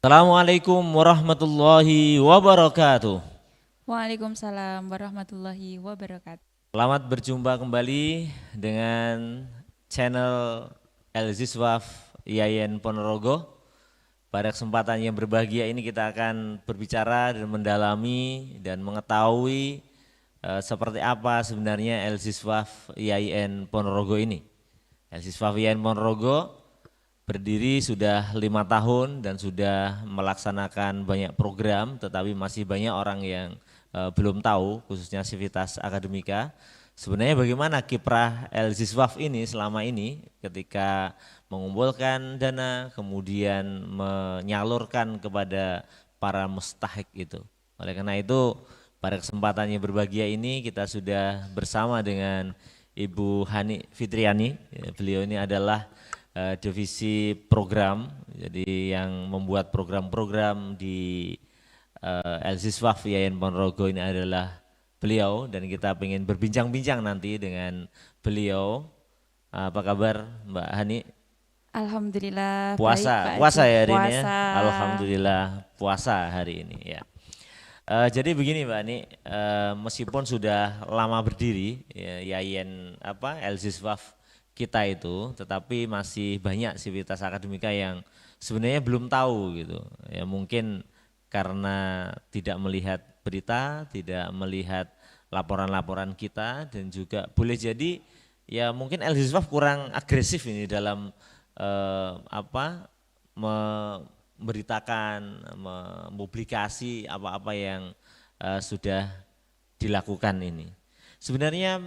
Assalamualaikum warahmatullahi wabarakatuh. Waalaikumsalam warahmatullahi wabarakatuh. Selamat berjumpa kembali dengan channel El Ziswaf IAIN Ponorogo. Pada kesempatan yang berbahagia ini kita akan berbicara dan mendalami dan mengetahui seperti apa sebenarnya El Ziswaf IAIN Ponorogo ini. El Ziswaf IAIN Ponorogo berdiri sudah 5 tahun dan sudah melaksanakan banyak program, tetapi masih banyak orang yang belum tahu, khususnya Civitas Akademika. Sebenarnya bagaimana kiprah El Ziswaf ini selama ini ketika mengumpulkan dana, kemudian menyalurkan kepada para mustahik itu. Oleh karena itu, pada kesempatan yang berbahagia ini kita sudah bersama dengan Ibu Hani Fitriani. Beliau ini adalah divisi program, jadi yang membuat program-program di El Ziswaf IAIN Ponorogo ini adalah beliau, dan kita ingin berbincang-bincang nanti dengan beliau. Apa kabar Mbak Hani? Alhamdulillah Puasa, baik, Pak puasa Haji. ya hari ini ya? Puasa. Alhamdulillah puasa hari ini ya. Jadi begini Mbak Hani, meskipun sudah lama berdiri ya, IAIN El Ziswaf kita itu, tetapi masih banyak Civitas Akademika yang sebenarnya belum tahu gitu. Ya mungkin karena tidak melihat berita, tidak melihat laporan-laporan kita, dan juga boleh jadi ya mungkin El Ziswaf kurang agresif ini dalam memberitakan, mempublikasi apa-apa yang sudah dilakukan ini. Sebenarnya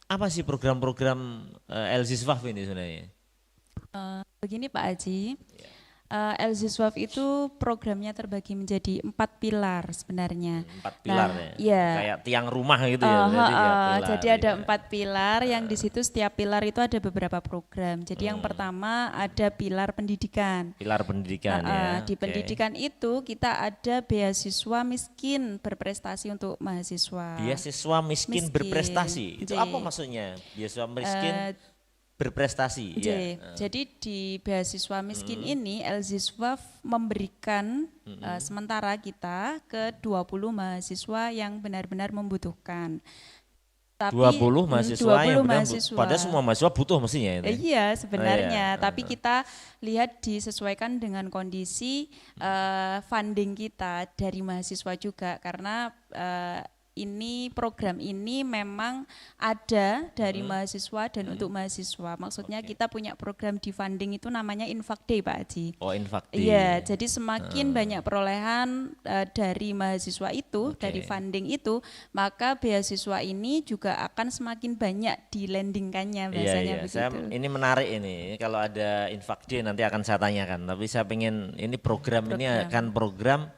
apa sih program-program El Ziswaf ini sebenarnya? Begini Pak Haji, El Ziswaf itu programnya terbagi menjadi 4 pilar sebenarnya. 4 pilar ya. Kayak tiang rumah gitu ya. Pilar, jadi ada 4 pilar yang di situ setiap pilar itu ada beberapa program. Jadi yang pertama ada pilar pendidikan. Pilar pendidikan ya. Di pendidikan itu kita ada beasiswa miskin berprestasi untuk mahasiswa. Beasiswa miskin berprestasi. Itu apa maksudnya? Beasiswa miskin berprestasi. Ya. Jadi di beasiswa miskin ini El Ziswaf memberikan sementara kita ke 20 mahasiswa yang benar-benar membutuhkan. Tapi 20 mahasiswa 20 yang mahasiswa. Padahal semua mahasiswa butuh mestinya itu. Iya sebenarnya, tapi kita lihat disesuaikan dengan kondisi funding kita dari mahasiswa juga, karena ini program ini memang ada dari mahasiswa dan untuk mahasiswa. Maksudnya kita punya program di funding itu namanya Infak Day Pak Haji. Oh Infak Day. Iya, jadi semakin banyak perolehan dari mahasiswa itu, dari funding itu, maka beasiswa ini juga akan semakin banyak dilandingkannya biasanya begitu. Ini menarik ini, kalau ada Infak Day nanti akan saya tanyakan. Tapi saya pengen ini program ini akan program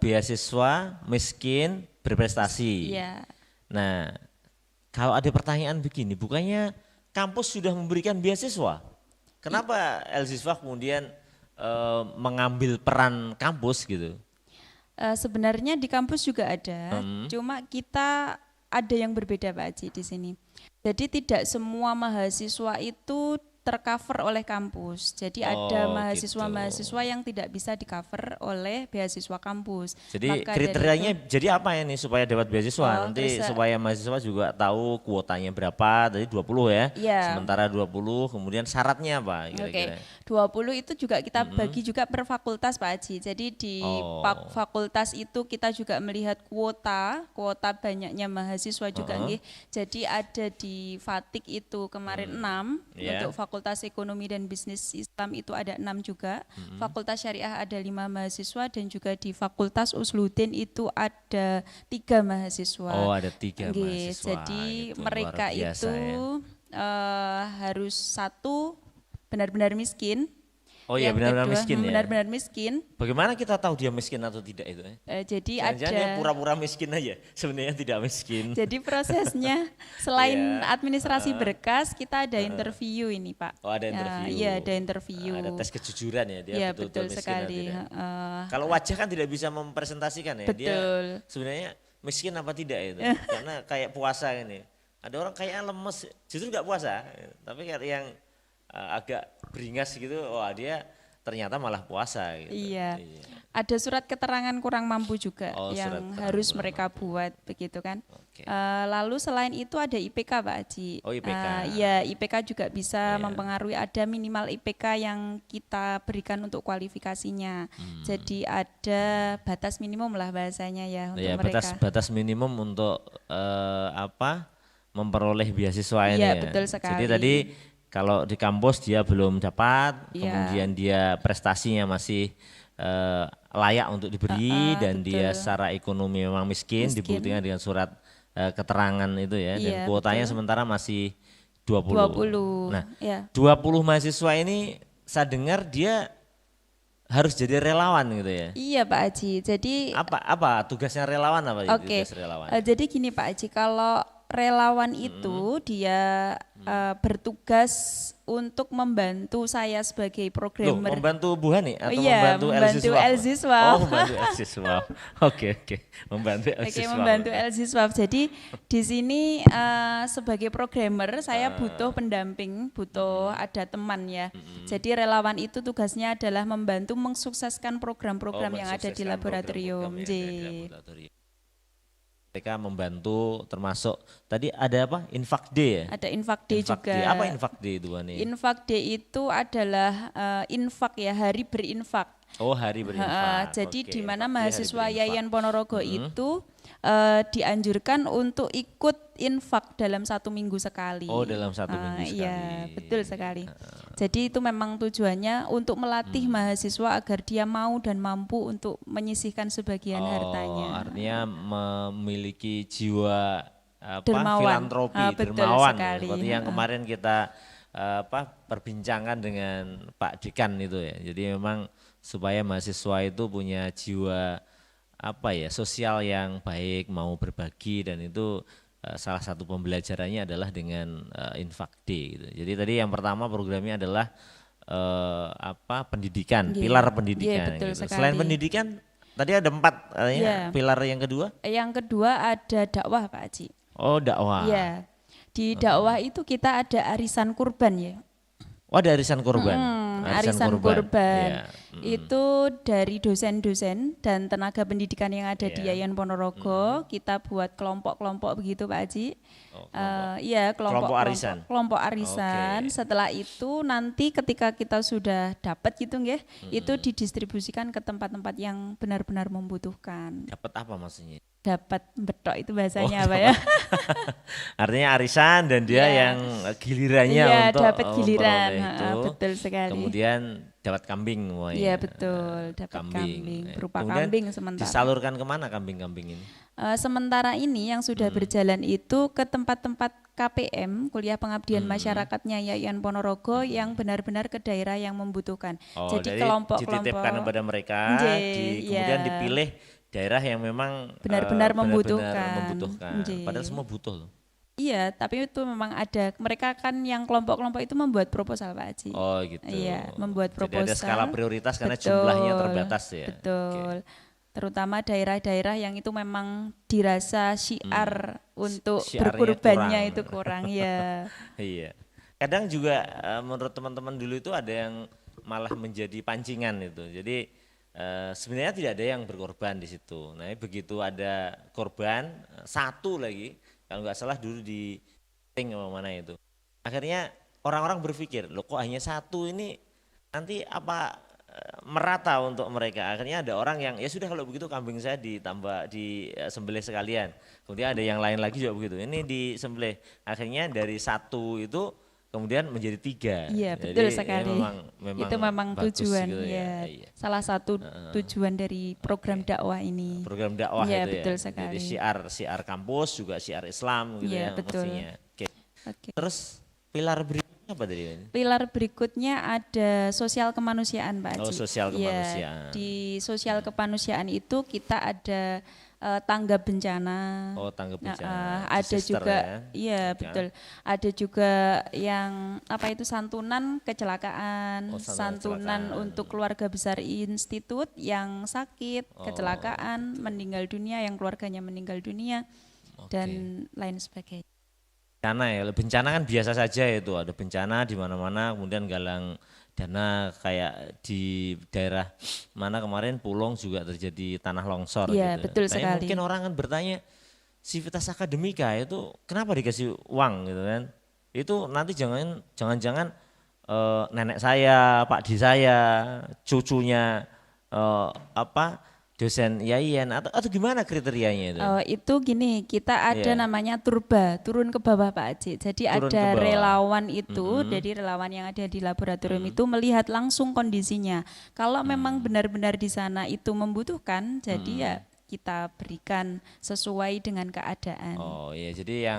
beasiswa miskin berprestasi. Iya. Nah, kalau ada pertanyaan begini, bukannya kampus sudah memberikan beasiswa? Kenapa El Ziswaf kemudian mengambil peran kampus gitu? Sebenarnya di kampus juga ada, cuma kita ada yang berbeda Pak Haji di sini. Jadi tidak semua mahasiswa itu tercover oleh kampus. Jadi ada mahasiswa-mahasiswa yang tidak bisa di-cover oleh beasiswa kampus. Jadi kriterianya jadi apa ya nih supaya dapat beasiswa? Nanti supaya mahasiswa juga tahu kuotanya berapa, tadi 20 ya. Sementara 20, kemudian syaratnya apa kira-kira? 20 itu juga kita bagi juga per fakultas Pak Haji. Jadi di fakultas itu kita juga melihat kuota banyaknya mahasiswa juga nggih. Jadi ada di Fatik itu kemarin 6 untuk Fakultas Ekonomi dan Bisnis Islam itu ada 6 juga, Fakultas Syariah ada 5 mahasiswa, dan juga di Fakultas Usluddin itu ada 3 mahasiswa. Oh ada 3 mahasiswa. Jadi mereka itu harus satu benar-benar miskin. Oh iya benar-benar miskin ya. Benar-benar miskin. Bagaimana kita tahu dia miskin atau tidak itu? Jadi jangan pura-pura miskin aja, sebenarnya tidak miskin. Jadi prosesnya selain administrasi berkas, kita ada interview ini Pak. Oh ada interview. Iya ada interview. Ada tes kejujuran ya dia. Iya betul betul sekali. Kalau wajah kan tidak bisa mempresentasikan ya. Betul. Dia sebenarnya miskin apa tidak itu? Karena kayak puasa ini. Ada orang kayaknya lemes, justru nggak puasa, tapi kayak yang agak beringas gitu, wah dia ternyata malah puasa gitu. Iya. Ada surat keterangan kurang mampu juga yang harus mereka buat begitu kan. Lalu selain itu ada IPK Pak Haji. Oh IPK. Iya, IPK juga bisa mempengaruhi, ada minimal IPK yang kita berikan untuk kualifikasinya. Jadi ada batas minimum lah bahasanya ya untuk mereka. Batas minimum untuk memperoleh beasiswa ini ya. Betul sekali. Jadi tadi kalau di kampus dia belum dapat, kemudian dia prestasinya masih layak untuk diberi dan betul. Dia secara ekonomi memang miskin. Dibuktikan dengan surat keterangan itu ya, dan kuotanya betul. Sementara masih 20. Nah, 20 mahasiswa ini saya dengar dia harus jadi relawan gitu ya. Iya Pak Haji. Jadi apa tugasnya relawan apa? Tugas relawan? Jadi gini Pak Haji, kalau relawan itu dia bertugas untuk membantu saya sebagai programmer. Membantu Bu Hani atau membantu Elziswaf? Oh, membantu Elziswaf. Oke. Membantu Elziswaf. Membantu Elziswaf. Jadi di sini sebagai programmer saya butuh pendamping, butuh ada teman ya. Jadi relawan itu tugasnya adalah membantu mensukseskan program-program yang ada di laboratorium. Mereka membantu termasuk tadi ada apa? Infak D ya? Ada Infak D juga. Apa Infak D itu Ani? Infak D itu adalah infak ya, hari berinfak. Oh, hari berinfak. Jadi di mana mahasiswa Yayan Ponorogo itu dianjurkan untuk ikut infak dalam 1 minggu sekali. Oh, dalam 1 minggu sekali. Iya, betul sekali. Jadi itu memang tujuannya untuk melatih mahasiswa agar dia mau dan mampu untuk menyisihkan sebagian hartanya. Artinya memiliki jiwa filantropi, dermawan. Seperti yang kemarin kita perbincangkan dengan Pak Dekan itu ya. Jadi memang supaya mahasiswa itu punya jiwa sosial yang baik, mau berbagi, dan itu salah satu pembelajarannya adalah dengan Infak D gitu. Jadi tadi yang pertama programnya adalah pendidikan, pilar pendidikan gitu. Selain pendidikan tadi ada 4 pilar yang kedua? Yang kedua ada dakwah Pak Haji. Oh, dakwah. Iya. Di dakwah itu kita ada arisan kurban ya. Oh, ada arisan kurban. Arisan kurban. Itu dari dosen-dosen dan tenaga pendidikan yang ada di Yayan Ponorogo, kita buat kelompok-kelompok begitu Pak Haji. Kelompok arisan. Setelah itu nanti ketika kita sudah dapat gitu nggih, itu didistribusikan ke tempat-tempat yang benar-benar membutuhkan. Dapat apa maksudnya? Dapat betok itu bahasanya apa ya? Artinya arisan dan dia yang gilirannya untuk dapat giliran. Betul sekali. Kemudian dapat kambing. Iya betul, dapat kambing. Berupa kambing sementara. Disalurkan kemana kambing-kambing ini? Sementara ini yang sudah berjalan itu ke tempat-tempat KPM, kuliah pengabdian masyarakatnya Yayan Ponorogo, yang benar-benar ke daerah yang membutuhkan. Jadi kelompok-kelompok dititipkan kepada mereka, kemudian dipilih daerah yang memang benar-benar membutuhkan. Padahal semua butuh loh. Iya, tapi itu memang ada, mereka kan yang kelompok-kelompok itu membuat proposal Pak Haji. Oh gitu. Iya, membuat proposal. Jadi ada skala prioritas karena jumlahnya terbatas ya. Betul. Terutama daerah-daerah yang itu memang dirasa syiar untuk berkurbannya itu kurang ya. Iya. Kadang juga menurut teman-teman dulu itu ada yang malah menjadi pancingan itu. Jadi sebenarnya tidak ada yang berkorban di situ. Nah, begitu ada korban satu lagi, kalau nggak salah dulu di mana itu. Akhirnya orang-orang berpikir, loh kok hanya satu ini, nanti apa merata untuk mereka. Akhirnya ada orang yang ya sudah kalau begitu kambing saya ditambah disembelih sekalian. Kemudian ada yang lain lagi juga begitu. Ini disembelih. Akhirnya dari satu itu kemudian menjadi 3. Iya, betul sekali. Memang itu memang tujuan gitu ya. Salah satu tujuan dari program dakwah ini. Program dakwah ya, itu betul ya. Sekali. Jadi syiar kampus juga syiar Islam gitu ya betul. mestinya. Oke. Terus pilar berikutnya apa tadi? Pilar berikutnya ada sosial kemanusiaan Pak Haji. Oh, sosial kemanusiaan. Ya, di sosial kemanusiaan itu kita ada tanggap bencana. Oh, tanggap bencana. Ada juga, iya betul. Ada juga yang santunan kecelakaan, santunan untuk keluarga besar institut yang sakit, kecelakaan, meninggal dunia, yang keluarganya meninggal dunia, dan lain sebagainya. bencana ya, bencana kan biasa saja itu, ada bencana di mana-mana, kemudian galang dana kayak di daerah mana kemarin Pulong juga terjadi tanah longsor Iya, gitu. betul Tapi sekali. mungkin orang kan bertanya, Civitas Akademika itu kenapa dikasih uang gitu kan? Itu nanti jangan-jangan nenek saya, Pak Di saya, cucunya dosen IAIN atau gimana kriterianya itu? Itu gini, kita ada Iya. namanya turba, turun ke bawah Pak Aji. Jadi Turun ke ada bawah. relawan itu, jadi relawan yang ada di laboratorium itu melihat langsung kondisinya. Kalau memang benar-benar di sana itu membutuhkan, jadi ya kita berikan sesuai dengan keadaan. Oh iya, jadi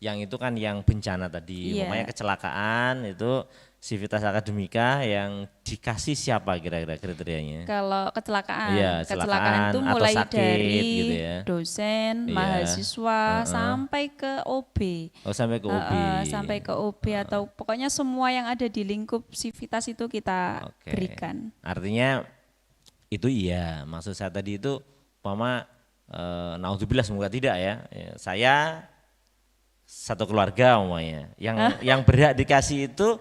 yang itu kan yang bencana tadi, Iya. umpamanya kecelakaan itu Civitas Akademika yang dikasih siapa kira-kira kriterianya? Kalau kecelakaan, Iya, kecelakaan itu kecelakaan atau mulai sakit dari gitu ya. dosen, Iya. mahasiswa, sampai ke OB. Oh sampai ke OB. Sampai ke OB atau pokoknya semua yang ada di lingkup Civitas itu kita Oke. berikan. Artinya itu iya, maksud saya tadi itu umpama naudzubillah semoga tidak ya. Saya satu keluarga umpamanya. Yang berhak dikasih itu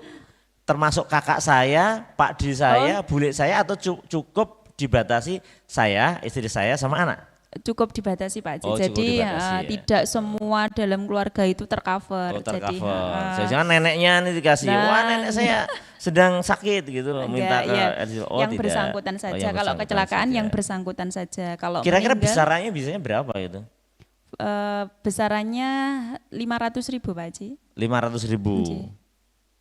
termasuk kakak saya, Pak Di saya, bule saya atau cukup dibatasi saya, istri saya sama anak. Cukup dibatasi Pak Haji. Oh, cukup Jadi dibatasi, ya. tidak semua dalam keluarga itu tercover. Oh tercover. Jadi Jangan neneknya nih dikasih. Wah Nah. nenek saya sedang sakit gitu loh. Minta ke iya, oh, yang tidak. bersangkutan Oh, saja. yang Kalau bersangkutan kecelakaan saja. yang bersangkutan saja. Kalau Kira-kira meninggal, besarannya biasanya berapa itu? besarannya 500.000 Pak Haji. 500.000. Oke.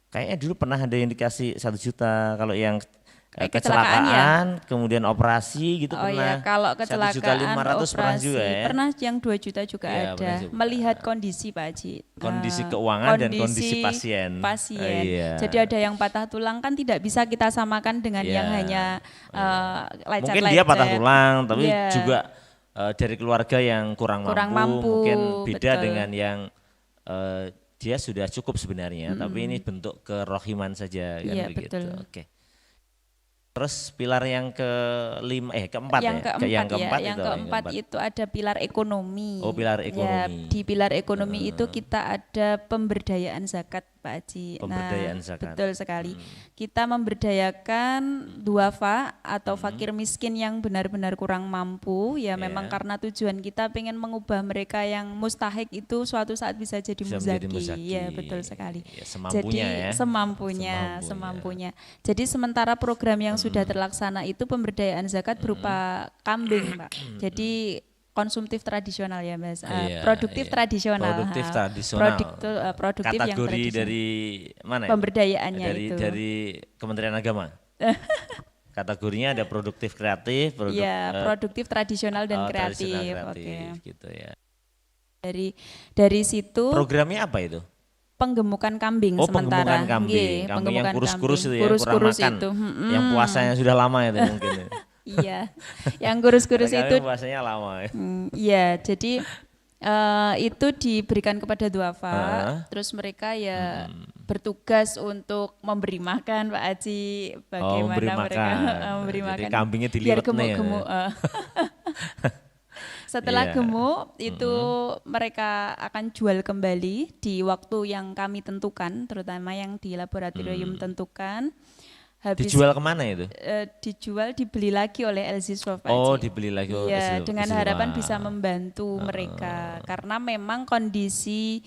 Kayaknya dulu pernah ada yang dikasih 1 juta kalau yang Kecelakaan ya? kecelakaan kemudian operasi gitu Oh pernah. ya, kalau 1.500.000 kecelakaan pernah operasi juga ya. pernah yang 2 juta juga Iya, ada. pernah juga. Melihat kondisi Pak Haji. Kondisi keuangan dan kondisi pasien. Pasien. Iya. Jadi ada yang patah tulang kan tidak bisa kita samakan dengan Iya. yang hanya lecet-lecet. Mungkin dia patah tulang tapi Iya. juga dari keluarga yang kurang mampu, mungkin beda betul. dengan yang dia sudah cukup sebenarnya, tapi ini bentuk kerohiman saja kan Iya, begitu. betul. Oke. Terus pilar yang keempat Yang ya? keempat itu, yang keempat itu ada pilar ekonomi. Oh, pilar Ya, ekonomi. di pilar ekonomi itu kita ada pemberdayaan zakat Pak Haji. Pemberdayaan zakat. Betul sekali. Kita memberdayakan duafa atau fakir miskin yang benar-benar kurang mampu. Ya memang karena tujuan kita pengen mengubah mereka yang mustahik itu suatu saat bisa jadi Bisa menjadi muzaki. muzaki. Ya betul sekali. Ya, semampunya Jadi ya. semampunya. Jadi sementara program yang sudah terlaksana itu pemberdayaan zakat berupa kambing, Pak. Jadi konsumtif tradisional ya, Mas. Iya, Produktif iya. tradisional. Produktif Ha. tradisional. Produktif yang Kategori tradisional. dari mana ya? Pemberdayaannya itu. Dari Kementerian Agama. Kategorinya ada produktif kreatif, Produktif tradisional dan tradisional kreatif. kreatif Oke. gitu ya. Dari situ Programnya apa itu? penggemukan kambing Oh, sementara. penggemukan kambing. Nggih, Kambing yang penggemukan kurus-kurus itu kambing. ya, kurang Kurus-kurus makan. itu. Yang puasanya sudah lama itu mungkin. Ya. Iya. Yang kurus-kurus itu Kadang-kadang puasanya lama ya. iya, jadi itu diberikan kepada duafa, terus mereka ya bertugas untuk memberi makan Pak Haji, bagaimana memberi mereka makan. memberi Jadi makan. kambingnya biar diliwet nih ya. gemuk-gemuk. Setelah Iya. gemuk itu mereka akan jual kembali di waktu yang kami tentukan, terutama yang di laboratorium tentukan. Habis Dijual kemana itu? dijual dibeli lagi oleh Elziswa Pak Oh, Haji. dibeli lagi oleh Iya, Elziswa. dengan harapan bisa membantu mereka karena memang kondisi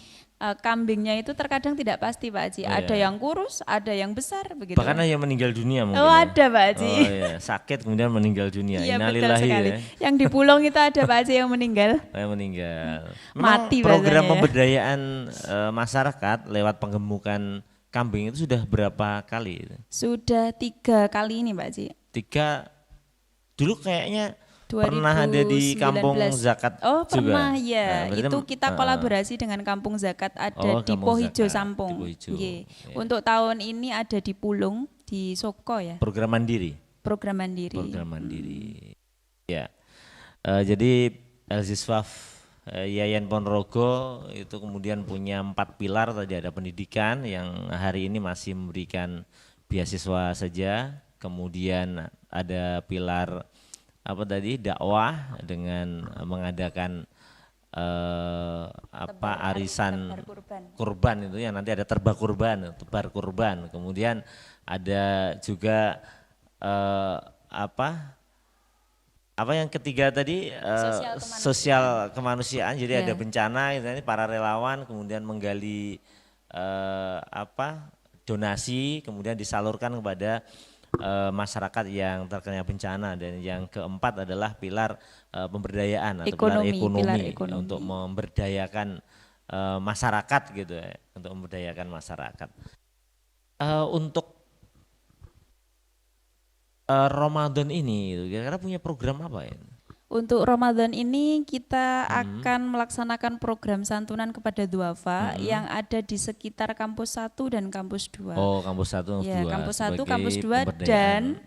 kambingnya itu terkadang tidak pasti Pak Haji. Ada yang kurus, ada yang besar begitu. Bahkan ada yang meninggal dunia mungkin. Oh, ya. ada Pak Haji. Oh iya, sakit kemudian meninggal dunia. Iya, betul Innalillahi sekali. ya. Yang di Pulong itu ada Pak Haji yang meninggal. Yang meninggal. Mati program bahasanya ya. pemberdayaan masyarakat lewat penggemukan kambing itu sudah berapa kali? Sudah 3 kali ini Pak Haji. 3 dulu kayaknya pernah ada di 2019. Kampung Zakat Oh juga. pernah ya, Nah, berarti itu kita kolaborasi dengan Kampung Zakat ada Oh, di Kampung Pohijo Zakat, Sampung. di Pohijo. Nggih. Ya. Untuk tahun ini ada di Pulung, di Soko ya, program mandiri. program mandiri. Program mandiri. Ya. Jadi Elziswaf Yayan Ponorogo itu kemudian punya 4 pilar, tadi ada pendidikan yang hari ini masih memberikan beasiswa saja, kemudian ada pilar apa tadi dakwah dengan mengadakan arisan kurban itu yang nanti ada tebar kurban, kemudian ada juga apa yang ketiga tadi sosial kemanusiaan. Jadi ada bencana, ini para relawan kemudian menggali donasi kemudian disalurkan kepada masyarakat yang terkena bencana. Dan yang keempat adalah pilar pemberdayaan atau pilar ekonomi untuk memberdayakan masyarakat gitu ya, untuk memberdayakan masyarakat. Untuk Ramadan ini kira-kira punya program apa ya? Untuk Ramadan ini kita akan melaksanakan program santunan kepada duafa yang ada di sekitar kampus 1 dan kampus 2. Oh, kampus 1 dan 2. Ya, kampus 1, kampus 2 dan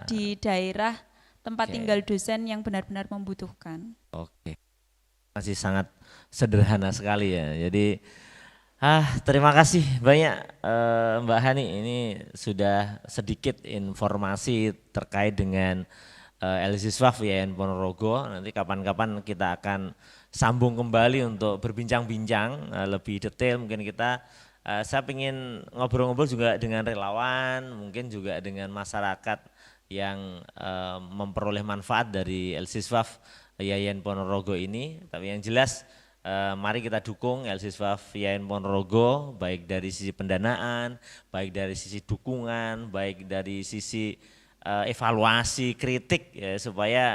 di daerah tempat tinggal dosen yang benar-benar membutuhkan. Oke. Masih sangat sederhana sekali ya. Jadi terima kasih banyak Mbak Hani, ini sudah sedikit informasi terkait dengan LSiswaf YAIN Ponorogo. Nanti kapan-kapan kita akan sambung kembali untuk berbincang-bincang lebih detail. Mungkin saya ingin ngobrol-ngobrol juga dengan relawan, mungkin juga dengan masyarakat yang memperoleh manfaat dari LSiswaf YAIN Ponorogo ini. Tapi yang jelas mari kita dukung LSiswaf YAIN Ponorogo, baik dari sisi pendanaan, baik dari sisi dukungan, baik dari sisi evaluasi, kritik ya, supaya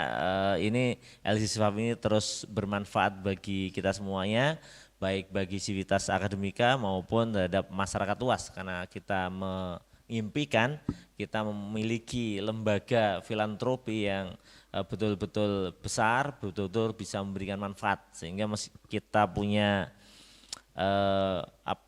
ini LSiswaf ini terus bermanfaat bagi kita semuanya, baik bagi sivitas akademika maupun terhadap masyarakat luas, karena kita mengimpikan kita memiliki lembaga filantropi yang betul-betul besar, betul-betul bisa memberikan manfaat, sehingga kita punya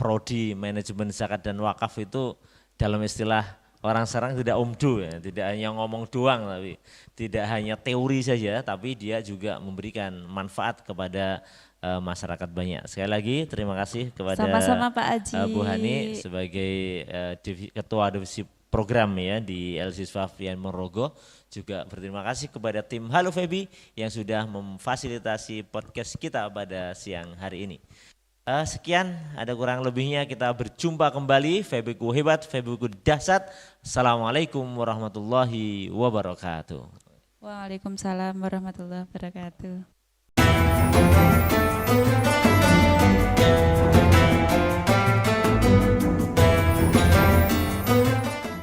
prodi manajemen zakat dan wakaf itu dalam istilah orang sekarang tidak omdo ya, tidak hanya ngomong doang, tapi tidak hanya teori saja, tapi dia juga memberikan manfaat kepada masyarakat banyak. Sekali lagi terima kasih kepada sama-sama Pak Aji. Bu Hani sebagai ketua divisi program ya di LSiswaf YAIN Ponorogo. Juga berterima kasih kepada tim Halo Febi yang sudah memfasilitasi podcast kita pada siang hari ini. Sekian, ada kurang lebihnya kita berjumpa kembali. Febiku hebat, Febiku dahsyat. Assalamualaikum warahmatullahi wabarakatuh. Waalaikumsalam warahmatullahi wabarakatuh.